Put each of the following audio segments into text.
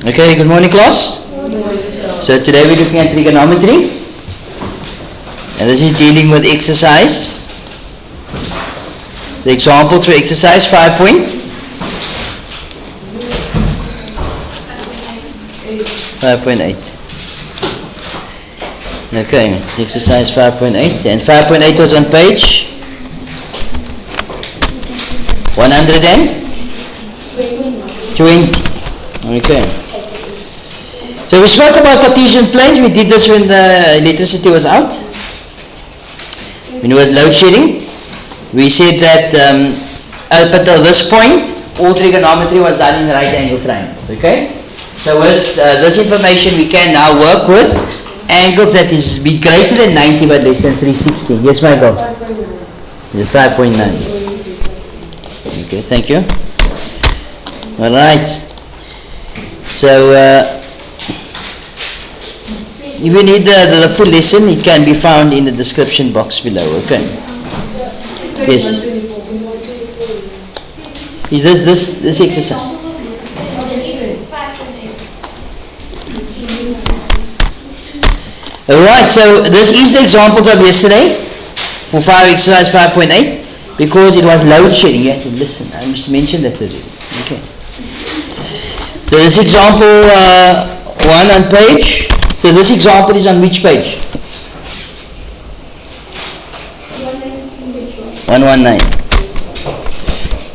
Okay, good morning class. So today we're looking at trigonometry, and this is dealing with exercise. The examples for exercise 5.8. Okay, exercise 5.8, and 5.8 was on page 120. Okay. So we spoke about Cartesian planes. We did this when the electricity was out, when it was load shedding. We said that up until this point, all trigonometry was done in right angle triangles. Okay. So with this information, we can now work with angles that is be greater than 90 but less than 360. Yes, Michael? 5.9. Okay, thank you. All right. So if you need the full lesson, it can be found in the description box below. Okay. Yes. Is this exercise? Alright, so this is the examples of yesterday for exercise 5.8, because it was load shedding. You have to listen. I just mentioned that already. Okay. So this example 1 on page. So this example is on which page? 119.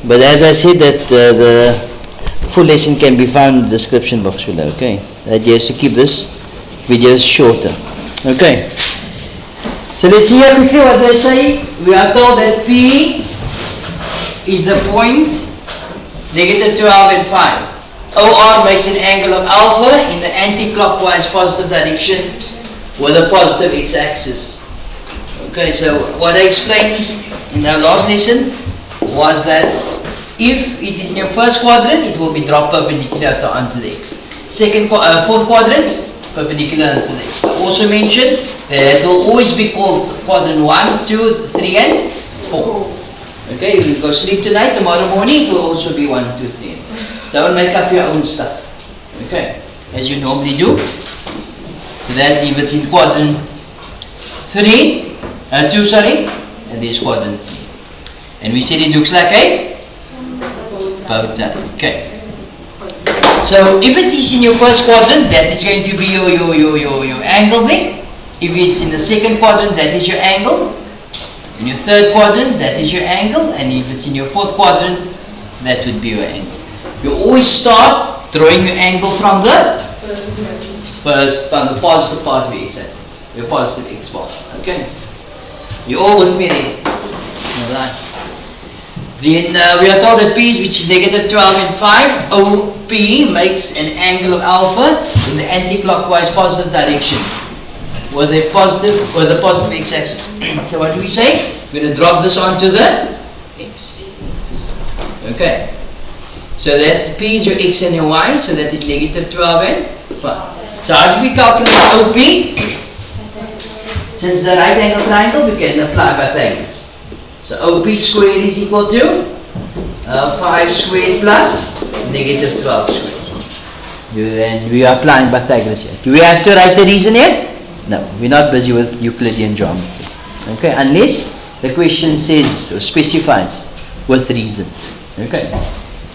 But as I said, that the full lesson can be found in the description box below. Okay. The idea is to keep this video shorter. Okay. So let's see here quickly what they say. We are told that P is the point negative 12 and 5. OR makes an angle of alpha in the anti-clockwise positive direction with a positive x-axis. Okay, so what I explained in the last lesson was that if it is in your first quadrant, it will be dropped perpendicular onto the x. Fourth quadrant, perpendicular onto the x. I also mentioned that it will always be called quadrant 1, 2, 3 and 4. Okay, if you go sleep tonight, tomorrow morning it will also be 1, 2, 3 and 4. Don't make up your own stuff. Okay, as you normally do. So that if it's in quadrant 2, and this quadrant 3. And we said it looks like a photon. Okay. So if it is in your first quadrant, that is going to be your angle there. If it's in the second quadrant, that is your angle. In your third quadrant, that is your angle. And if it's in your fourth quadrant, that would be your angle. You always start drawing your angle from the from the positive part of your x-axis, your positive x bar. Okay, you all with me there? Alright. Then we are told that P is which is negative 12 and 5. OP makes an angle of alpha in the anti-clockwise positive direction with a positive x-axis. So what do we say? We're going to drop this onto the x. Okay. So that P is your x and your y, so that is negative 12 and 5. So how do we calculate OP? Since the right angle triangle, we can apply Pythagoras. So OP squared is equal to 5 squared plus negative 12 squared. And we are applying Pythagoras here. Do we have to write the reason here? No, we're not busy with Euclidean geometry. Okay, unless the question says or specifies with reason. Okay.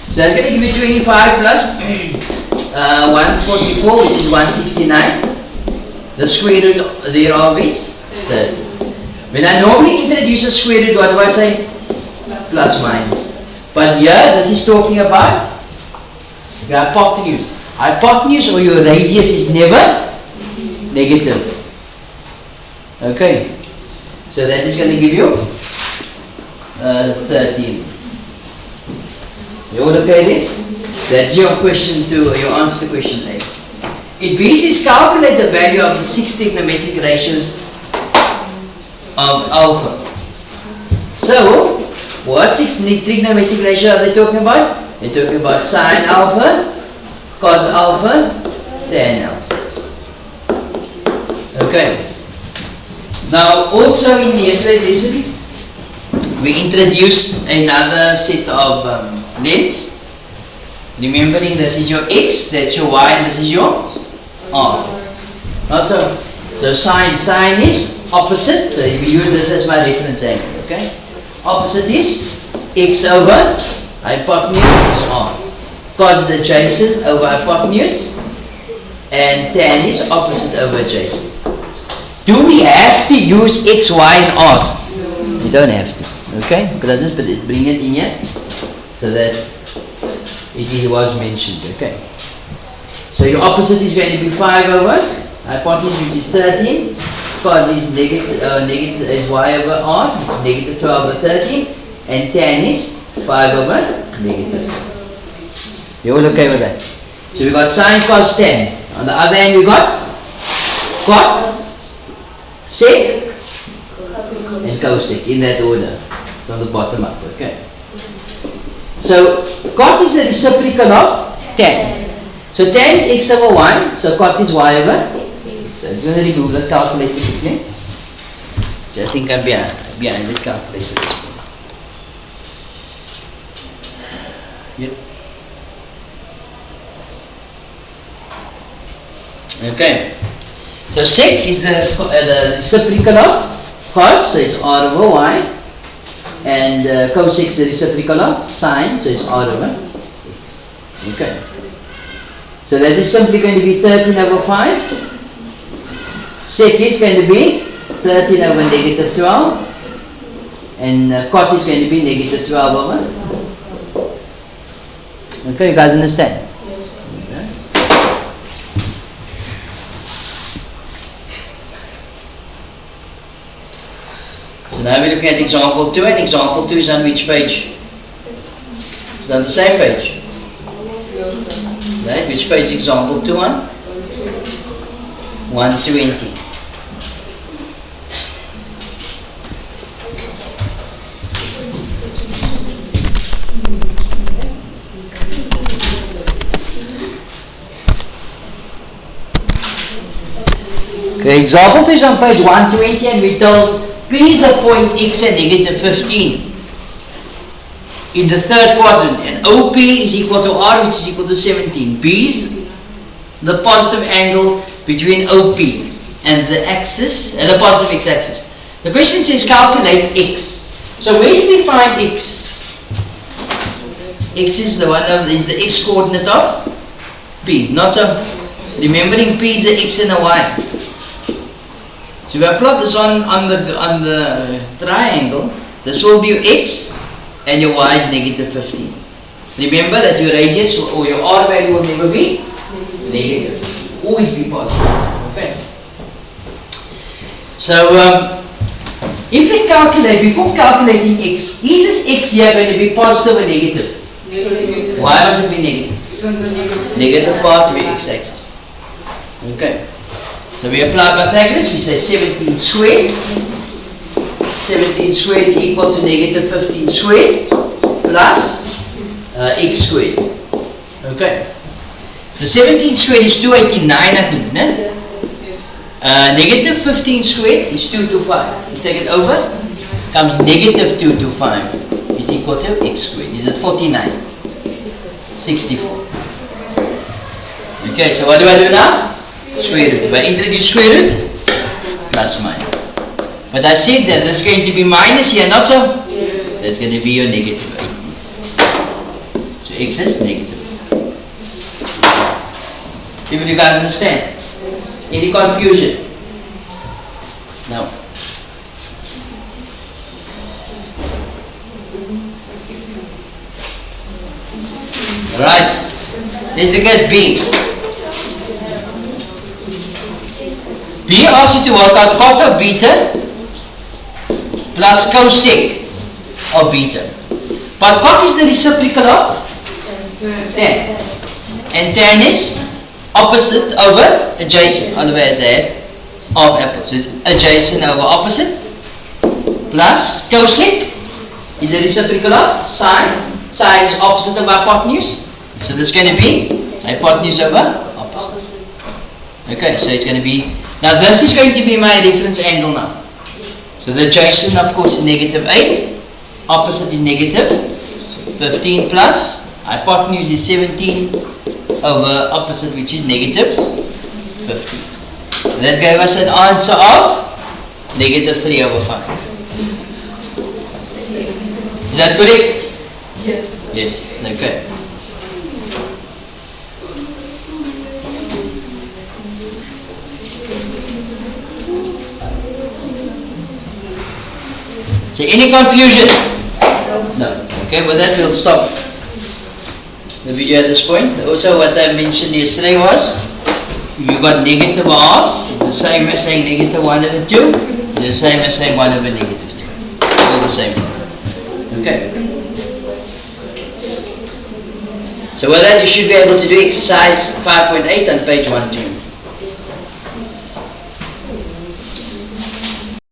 So that's going to give you 25 plus 144, which is 169. The square root thereof is 30. When I normally introduce a square root, what do I say? Plus minus. But here, this is talking about your hypotenuse. Hypotenuse or your radius is never negative. Okay. So that is going to give you 13. You all okay there? That's your question to your answer to question A. It basically calculate the value of the 6 trigonometric ratios of alpha. So, what 6 trigonometric ratio are they talking about? They're talking about sine alpha, cos alpha, tan alpha. Okay. Now, also in yesterday's lesson, we introduced another set of lengths. Remembering this is your x, that's your y, and this is your r. Not so. So sine is opposite. So we use this as my reference angle. Okay. Opposite is x over hypotenuse, which is r. Cos is adjacent over hypotenuse, and tan is opposite over adjacent. Do we have to use x, y, and r? No. We don't have to. Okay. But I'll just bring it in here so that it was mentioned. Okay. So your opposite is going to be 5 over hypotenuse, which is 13. Cos is negative is y over r, which is negative 12 over 13, and tan is 5 over negative. You all okay with that? So we got sine, cos, tan. On the other hand, we got cot, sec, and cosec in that order from the bottom up. Okay. So cot is the reciprocal of tan. So tan is x over y, so cot is y over. So I'm going to remove the calculator quickly. So I think I'm behind the calculator this point. Yep. Okay. So sec is the reciprocal of cos, so it's r over y. And cosec is the reciprocal of sine, so it's r over x. Okay. So that is simply going to be 13 over 5. Sec is going to be 13 over negative 12. And cot is going to be negative 12 over. Okay, you guys understand? Yes. Okay. So now we're looking at example 2, and example 2 is on which page? It's on the same page. Right, which page is example 2 on? 120. Okay, example 2 is on page 120, and we told P is a point x at negative 15 in the third quadrant, and OP is equal to R, which is equal to 17. P is the positive angle between OP and the axis, and the positive x-axis. The question says calculate x. So where do we find x? X is the x coordinate of P. Not so. Remembering P is the x and the y. So if I plot this on the triangle, this will be your x and your y is negative 15. Remember that your radius or your r value will never be negative. Always be positive. Okay. So if we calculate, before calculating x, is this x here going to be positive or negative? Negative. Why must it be negative? Negative part of your x-axis. Okay. So we apply Pythagoras, we say 17 squared. 17 squared is equal to negative 15 squared plus x squared. Okay. So 17 squared is 289, I think, no? Yes. Negative 15 squared is 225. You take it over, comes negative 225 is equal to x squared. Is it 49? 64. Okay, so what do I do now? Square root. If I introduce square root, plus minus. But I said that this is going to be minus here, not so? Yes. So it's going to be your negative 8. So x is negative. People, you guys understand? Yes. Any confusion? No. Right. Let's look at B. B asks you to work out cot of beta plus cosec of beta. But cot is the reciprocal of tan. And tan is opposite over adjacent. Otherwise, of apples. So it's adjacent over opposite. Plus cosec is the reciprocal of sine. Sine is opposite of hypotenuse. So this is going to be hypotenuse over opposite. Okay, so it's going to be. Now this is going to be my reference angle now. So the adjacent, of course, is negative 8. Opposite is negative 15 plus Hypotenuse is 17 over opposite, which is negative 50. And that gave us an answer of negative 3 over 5. Is that correct? Yes. Yes, okay. So any confusion? No. Okay, with that we'll stop the video at this point. Also what I mentioned yesterday was, if you got negative half, it's the same as saying negative 1 over 2, it's the same as saying 1 over negative 2. All the same. Okay. So with that you should be able to do exercise 5.8 on page 120.